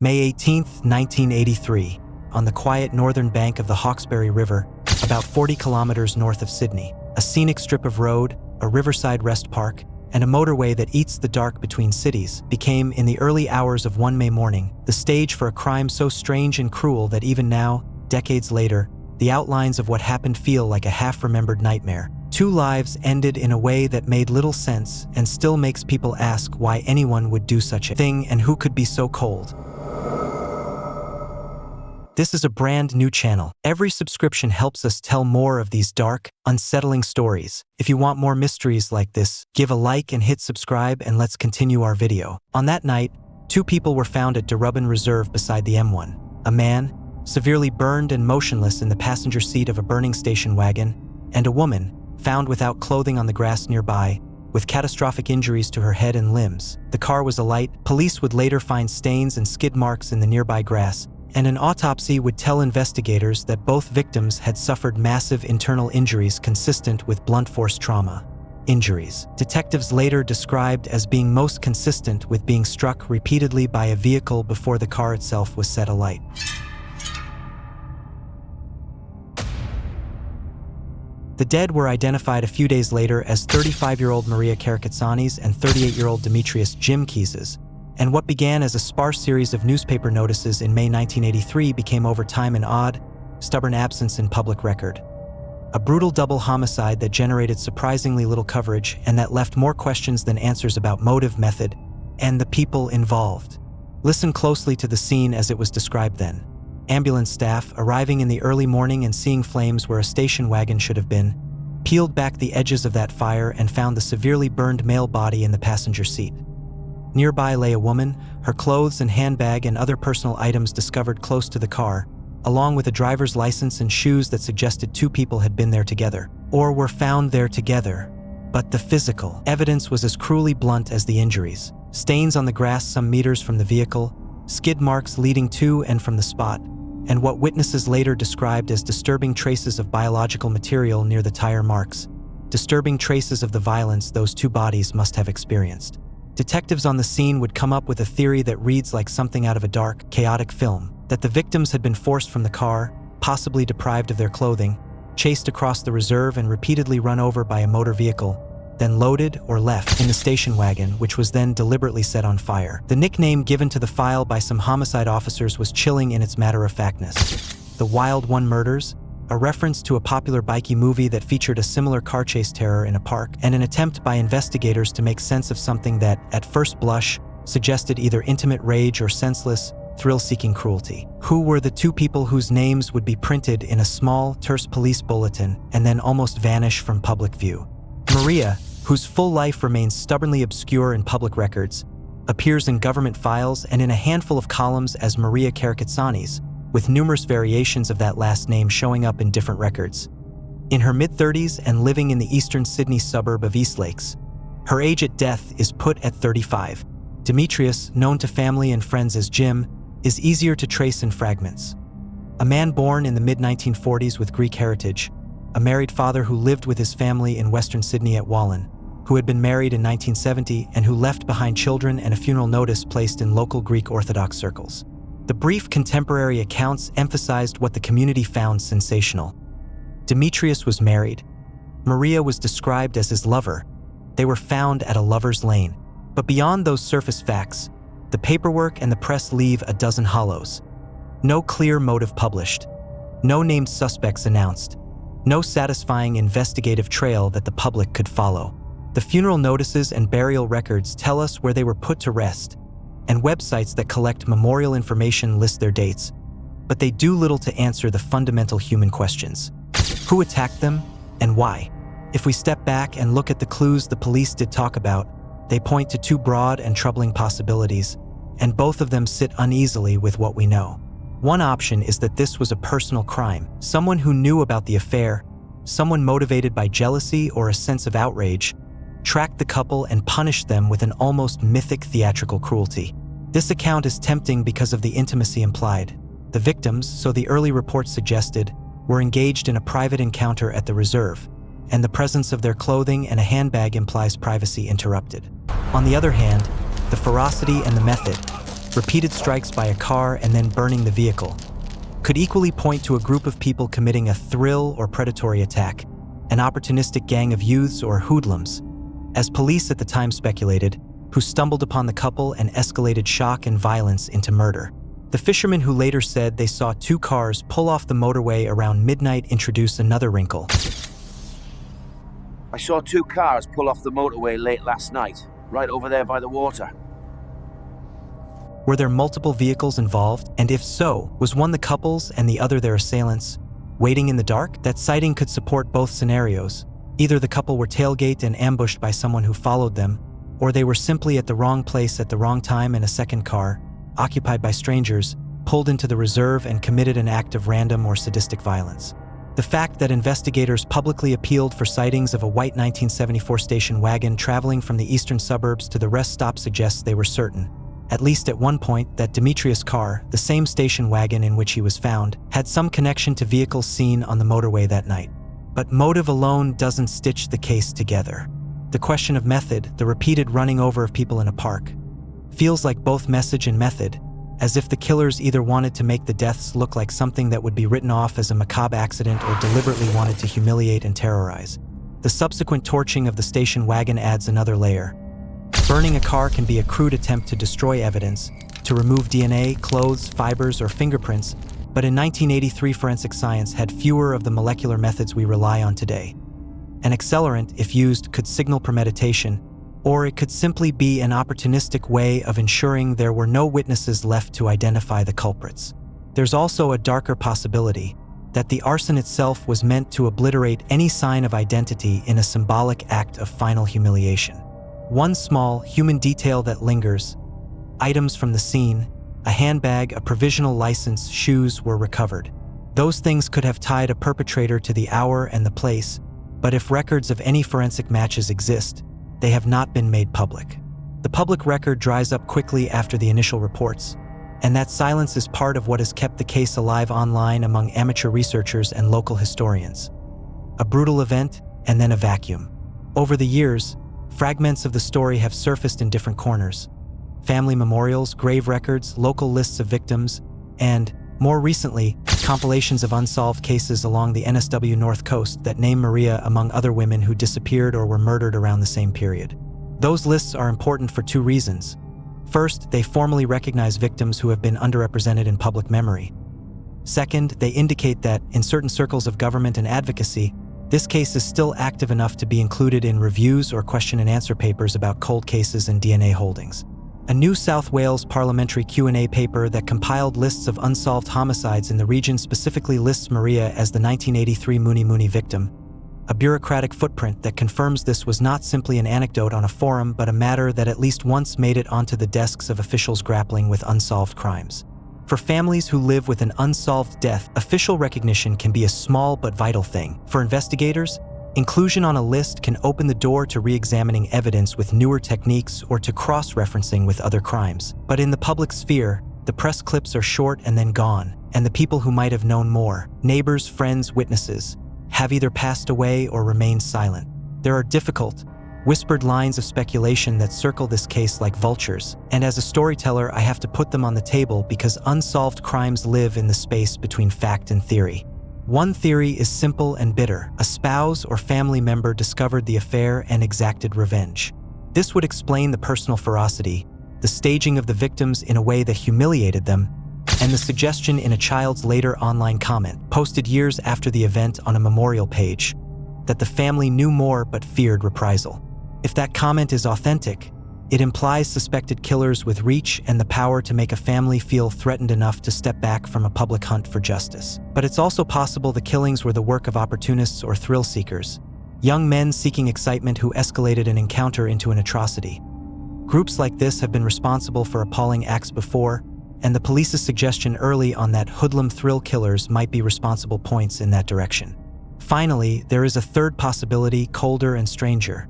May 18, 1983, on the quiet northern bank of the Hawkesbury River, about 40 kilometers north of Sydney. A scenic strip of road, a riverside rest park, and a motorway that eats the dark between cities became, in the early hours of one May morning, the stage for a crime so strange and cruel that even now, decades later, the outlines of what happened feel like a half-remembered nightmare. 2 lives ended in a way that made little sense and still makes people ask why anyone would do such a thing and who could be so cold. This is a brand new channel. Every subscription helps us tell more of these dark, unsettling stories. If you want more mysteries like this, give a like and hit subscribe, and let's continue our video. On that night, 2 people were found at Darebin Reserve beside the M1. A man, severely burned and motionless in the passenger seat of a burning station wagon, and a woman, found without clothing on the grass nearby, with catastrophic injuries to her head and limbs. The car was alight. Police would later find stains and skid marks in the nearby grass, and an autopsy would tell investigators that both victims had suffered massive internal injuries consistent with blunt force trauma. Injuries detectives later described as being most consistent with being struck repeatedly by a vehicle before the car itself was set alight. The dead were identified a few days later as 35-year-old Maria Karakatsanis and 38-year-old Demetrius Jim Keyses, and what began as a sparse series of newspaper notices in May 1983 became over time an odd, stubborn absence in public record. A brutal double homicide that generated surprisingly little coverage and that left more questions than answers about motive, method, and the people involved. Listen closely to the scene as it was described then. Ambulance staff, arriving in the early morning and seeing flames where a station wagon should have been, peeled back the edges of that fire and found the severely burned male body in the passenger seat. Nearby lay a woman, her clothes and handbag and other personal items discovered close to the car, along with a driver's license and shoes that suggested 2 people had been there together, or were found there together. But the physical evidence was as cruelly blunt as the injuries. Stains on the grass some meters from the vehicle, skid marks leading to and from the spot, and what witnesses later described as disturbing traces of biological material near the tire marks, disturbing traces of the violence those 2 bodies must have experienced. Detectives on the scene would come up with a theory that reads like something out of a dark, chaotic film, that the victims had been forced from the car, possibly deprived of their clothing, chased across the reserve and repeatedly run over by a motor vehicle, then loaded or left in the station wagon, which was then deliberately set on fire. The nickname given to the file by some homicide officers was chilling in its matter-of-factness. The Wild One Murders, a reference to a popular bikie movie that featured a similar car chase terror in a park, and an attempt by investigators to make sense of something that, at first blush, suggested either intimate rage or senseless, thrill-seeking cruelty. Who were the 2 people whose names would be printed in a small, terse police bulletin and then almost vanish from public view? Maria, whose full life remains stubbornly obscure in public records, appears in government files and in a handful of columns as Maria Karakatsanis, with numerous variations of that last name showing up in different records. In her mid-30s and living in the eastern Sydney suburb of East Lakes, her age at death is put at 35. Demetrius, known to family and friends as Jim, is easier to trace in fragments. A man born in the mid-1940s with Greek heritage, a married father who lived with his family in western Sydney at Wallen, who had been married in 1970 and who left behind children and a funeral notice placed in local Greek Orthodox circles. The brief contemporary accounts emphasized what the community found sensational. Demetrius was married. Maria was described as his lover. They were found at a lover's lane. But beyond those surface facts, the paperwork and the press leave a dozen hollows. No clear motive published. No named suspects announced. No satisfying investigative trail that the public could follow. The funeral notices and burial records tell us where they were put to rest, and websites that collect memorial information list their dates, but they do little to answer the fundamental human questions. Who attacked them, and why? If we step back and look at the clues the police did talk about, they point to 2 broad and troubling possibilities, and both of them sit uneasily with what we know. One option is that this was a personal crime. Someone who knew about the affair, someone motivated by jealousy or a sense of outrage, tracked the couple and punished them with an almost mythic theatrical cruelty. This account is tempting because of the intimacy implied. The victims, so the early reports suggested, were engaged in a private encounter at the reserve, and the presence of their clothing and a handbag implies privacy interrupted. On the other hand, the ferocity and the method, repeated strikes by a car and then burning the vehicle, could equally point to a group of people committing a thrill or predatory attack, an opportunistic gang of youths or hoodlums, as police at the time speculated, who stumbled upon the couple and escalated shock and violence into murder. The fishermen who later said they saw two cars pull off the motorway around midnight introduce another wrinkle. I saw two cars pull off the motorway late last night, right over there by the water. Were there multiple vehicles involved? And if so, was one the couple's and the other their assailants? Waiting in the dark? That sighting could support both scenarios. Either the couple were tailgated and ambushed by someone who followed them, or they were simply at the wrong place at the wrong time in a second car, occupied by strangers, pulled into the reserve and committed an act of random or sadistic violence. The fact that investigators publicly appealed for sightings of a white 1974 station wagon traveling from the eastern suburbs to the rest stop suggests they were certain, at least at one point, that Demetrius' car, the same station wagon in which he was found, had some connection to vehicles seen on the motorway that night. But motive alone doesn't stitch the case together. The question of method, the repeated running over of people in a park, feels like both message and method, as if the killers either wanted to make the deaths look like something that would be written off as a macabre accident or deliberately wanted to humiliate and terrorize. The subsequent torching of the station wagon adds another layer. Burning a car can be a crude attempt to destroy evidence, to remove DNA, clothes, fibers, or fingerprints, but in 1983 forensic science had fewer of the molecular methods we rely on today. An accelerant, if used, could signal premeditation, or it could simply be an opportunistic way of ensuring there were no witnesses left to identify the culprits. There's also a darker possibility that the arson itself was meant to obliterate any sign of identity in a symbolic act of final humiliation. One small, human detail that lingers: items from the scene, a handbag, a provisional license, shoes were recovered. Those things could have tied a perpetrator to the hour and the place, but if records of any forensic matches exist, they have not been made public. The public record dries up quickly after the initial reports, and that silence is part of what has kept the case alive online among amateur researchers and local historians. A brutal event, and then a vacuum. Over the years, fragments of the story have surfaced in different corners: family memorials, grave records, local lists of victims, and, more recently, compilations of unsolved cases along the NSW North Coast that name Maria among other women who disappeared or were murdered around the same period. Those lists are important for two reasons. First, they formally recognize victims who have been underrepresented in public memory. Second, they indicate that, in certain circles of government and advocacy, this case is still active enough to be included in reviews or question and answer papers about cold cases and DNA holdings. A New South Wales parliamentary Q&A paper that compiled lists of unsolved homicides in the region specifically lists Maria as the 1983 Mooney Mooney victim, a bureaucratic footprint that confirms this was not simply an anecdote on a forum but a matter that at least once made it onto the desks of officials grappling with unsolved crimes. For families who live with an unsolved death, official recognition can be a small but vital thing. For investigators, inclusion on a list can open the door to re-examining evidence with newer techniques or to cross-referencing with other crimes. But in the public sphere, the press clips are short and then gone, and the people who might have known more, neighbors, friends, witnesses, have either passed away or remained silent. There are difficult, whispered lines of speculation that circle this case like vultures, and as a storyteller I have to put them on the table because unsolved crimes live in the space between fact and theory. One theory is simple and bitter: a spouse or family member discovered the affair and exacted revenge. This would explain the personal ferocity, the staging of the victims in a way that humiliated them, and the suggestion in a child's later online comment, posted years after the event on a memorial page, that the family knew more but feared reprisal. If that comment is authentic, it implies suspected killers with reach and the power to make a family feel threatened enough to step back from a public hunt for justice. But it's also possible the killings were the work of opportunists or thrill seekers, young men seeking excitement who escalated an encounter into an atrocity. Groups like this have been responsible for appalling acts before, and the police's suggestion early on that hoodlum thrill killers might be responsible points in that direction. Finally, there is a third possibility, colder and stranger: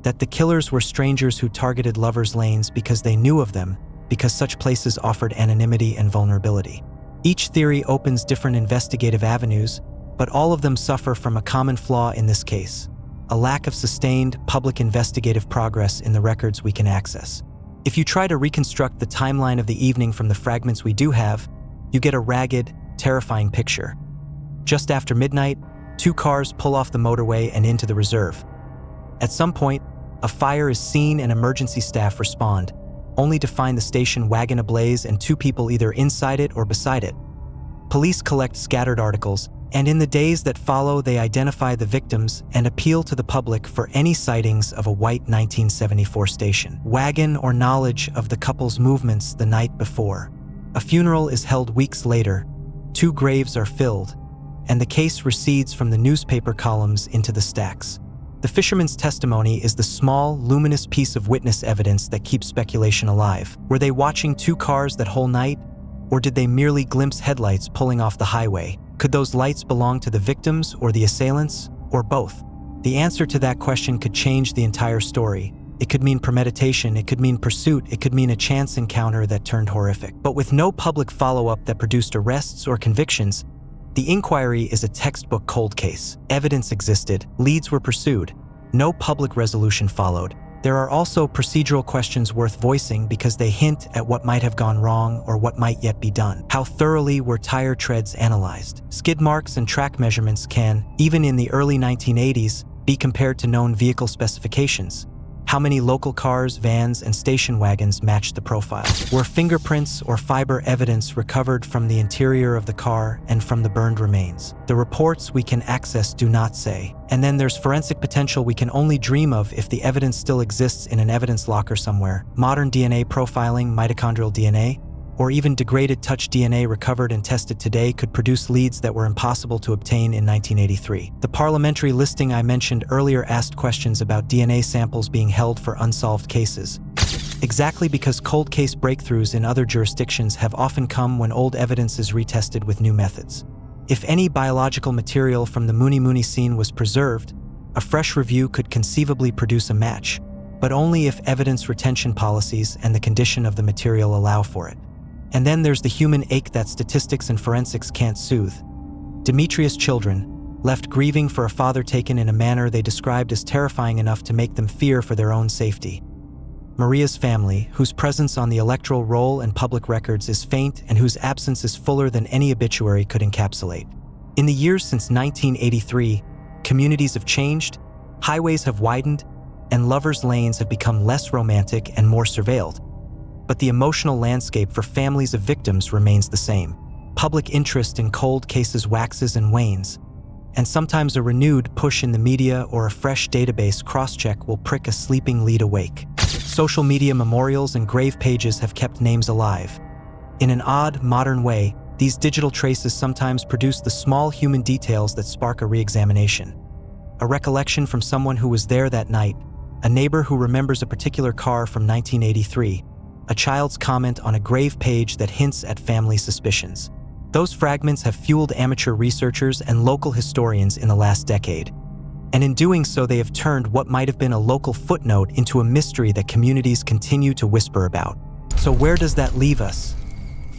that the killers were strangers who targeted lovers' lanes because they knew of them, because such places offered anonymity and vulnerability. Each theory opens different investigative avenues, but all of them suffer from a common flaw in this case: a lack of sustained, public investigative progress in the records we can access. If you try to reconstruct the timeline of the evening from the fragments we do have, you get a ragged, terrifying picture. Just after midnight, 2 cars pull off the motorway and into the reserve. At some point, a fire is seen and emergency staff respond, only to find the station wagon ablaze and 2 people either inside it or beside it. Police collect scattered articles, and in the days that follow they identify the victims and appeal to the public for any sightings of a white 1974 station wagon or knowledge of the couple's movements the night before. A funeral is held weeks later, 2 graves are filled, and the case recedes from the newspaper columns into the stacks. The fisherman's testimony is the small, luminous piece of witness evidence that keeps speculation alive. Were they watching 2 cars that whole night? Or did they merely glimpse headlights pulling off the highway? Could those lights belong to the victims or the assailants, or both? The answer to that question could change the entire story. It could mean premeditation, it could mean pursuit, it could mean a chance encounter that turned horrific. But with no public follow-up that produced arrests or convictions, the inquiry is a textbook cold case. Evidence existed, leads were pursued, no public resolution followed. There are also procedural questions worth voicing because they hint at what might have gone wrong or what might yet be done. How thoroughly were tire treads analyzed? Skid marks and track measurements can, even in the early 1980s, be compared to known vehicle specifications. How many local cars, vans, and station wagons matched the profile? Were fingerprints or fiber evidence recovered from the interior of the car and from the burned remains? The reports we can access do not say. And then there's forensic potential we can only dream of if the evidence still exists in an evidence locker somewhere. Modern DNA profiling, mitochondrial DNA, or even degraded touch DNA recovered and tested today could produce leads that were impossible to obtain in 1983. The parliamentary listing I mentioned earlier asked questions about DNA samples being held for unsolved cases. Exactly because cold case breakthroughs in other jurisdictions have often come when old evidence is retested with new methods. If any biological material from the Mooney Mooney scene was preserved, a fresh review could conceivably produce a match, but only if evidence retention policies and the condition of the material allow for it. And then there's the human ache that statistics and forensics can't soothe. Demetrius' children, left grieving for a father taken in a manner they described as terrifying enough to make them fear for their own safety. Maria's family, whose presence on the electoral roll and public records is faint and whose absence is fuller than any obituary could encapsulate. In the years since 1983, communities have changed, highways have widened, and lovers' lanes have become less romantic and more surveilled. But the emotional landscape for families of victims remains the same. Public interest in cold cases waxes and wanes, and sometimes a renewed push in the media or a fresh database cross-check will prick a sleeping lead awake. Social media memorials and grave pages have kept names alive. In an odd, modern way, these digital traces sometimes produce the small human details that spark a re-examination. A recollection from someone who was there that night, a neighbor who remembers a particular car from 1983, a child's comment on a grave page that hints at family suspicions. Those fragments have fueled amateur researchers and local historians in the last decade. And in doing so, they have turned what might have been a local footnote into a mystery that communities continue to whisper about. So where does that leave us?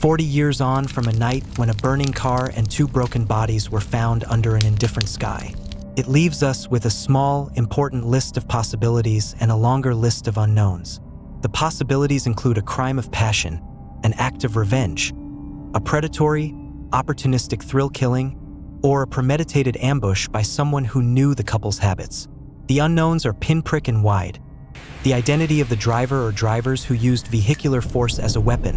40 years on from a night when a burning car and 2 broken bodies were found under an indifferent sky. It leaves us with a small, important list of possibilities and a longer list of unknowns. The possibilities include a crime of passion, an act of revenge, a predatory, opportunistic thrill killing, or a premeditated ambush by someone who knew the couple's habits. The unknowns are pinprick and wide. The identity of the driver or drivers who used vehicular force as a weapon,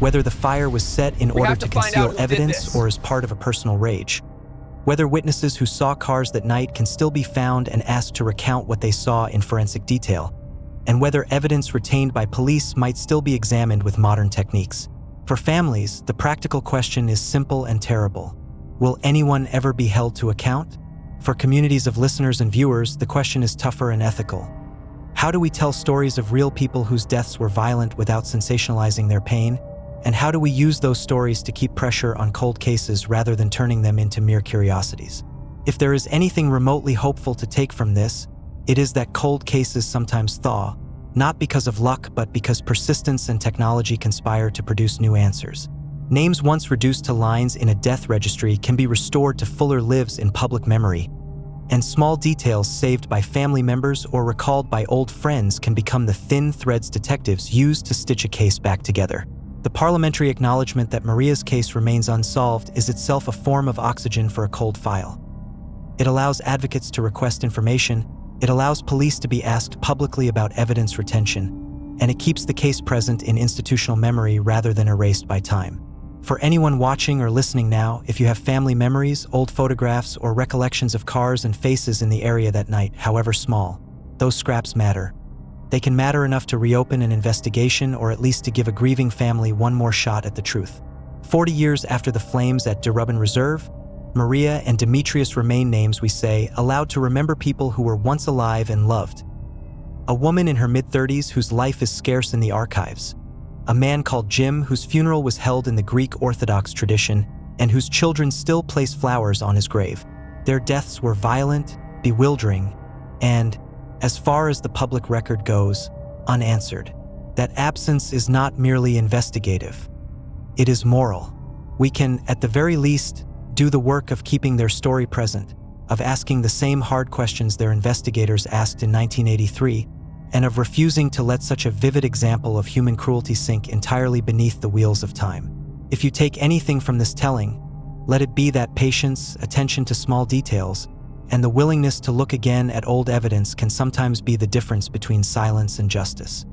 whether the fire was set in order to conceal evidence or as part of a personal rage, whether witnesses who saw cars that night can still be found and asked to recount what they saw in forensic detail, and whether evidence retained by police might still be examined with modern techniques. For families, the practical question is simple and terrible. Will anyone ever be held to account? For communities of listeners and viewers, the question is tougher and ethical. How do we tell stories of real people whose deaths were violent without sensationalizing their pain? And how do we use those stories to keep pressure on cold cases rather than turning them into mere curiosities? If there is anything remotely hopeful to take from this, it is that cold cases sometimes thaw, not because of luck, but because persistence and technology conspire to produce new answers. Names once reduced to lines in a death registry can be restored to fuller lives in public memory, and small details saved by family members or recalled by old friends can become the thin threads detectives use to stitch a case back together. The parliamentary acknowledgement that Maria's case remains unsolved is itself a form of oxygen for a cold file. It allows advocates to request information, it allows police to be asked publicly about evidence retention, and it keeps the case present in institutional memory rather than erased by time. For anyone watching or listening now, if you have family memories, old photographs, or recollections of cars and faces in the area that night, however small, those scraps matter. They can matter enough to reopen an investigation or at least to give a grieving family one more shot at the truth. 40 years after the flames at Durubban Reserve, Maria and Demetrius remain names we say, allowed to remember people who were once alive and loved. A woman in her mid-30s whose life is scarce in the archives. A man called Jim whose funeral was held in the Greek Orthodox tradition and whose children still place flowers on his grave. Their deaths were violent, bewildering, and, as far as the public record goes, unanswered. That absence is not merely investigative. It is moral. We can, at the very least, do the work of keeping their story present, of asking the same hard questions their investigators asked in 1983, and of refusing to let such a vivid example of human cruelty sink entirely beneath the wheels of time. If you take anything from this telling, let it be that patience, attention to small details, and the willingness to look again at old evidence can sometimes be the difference between silence and justice.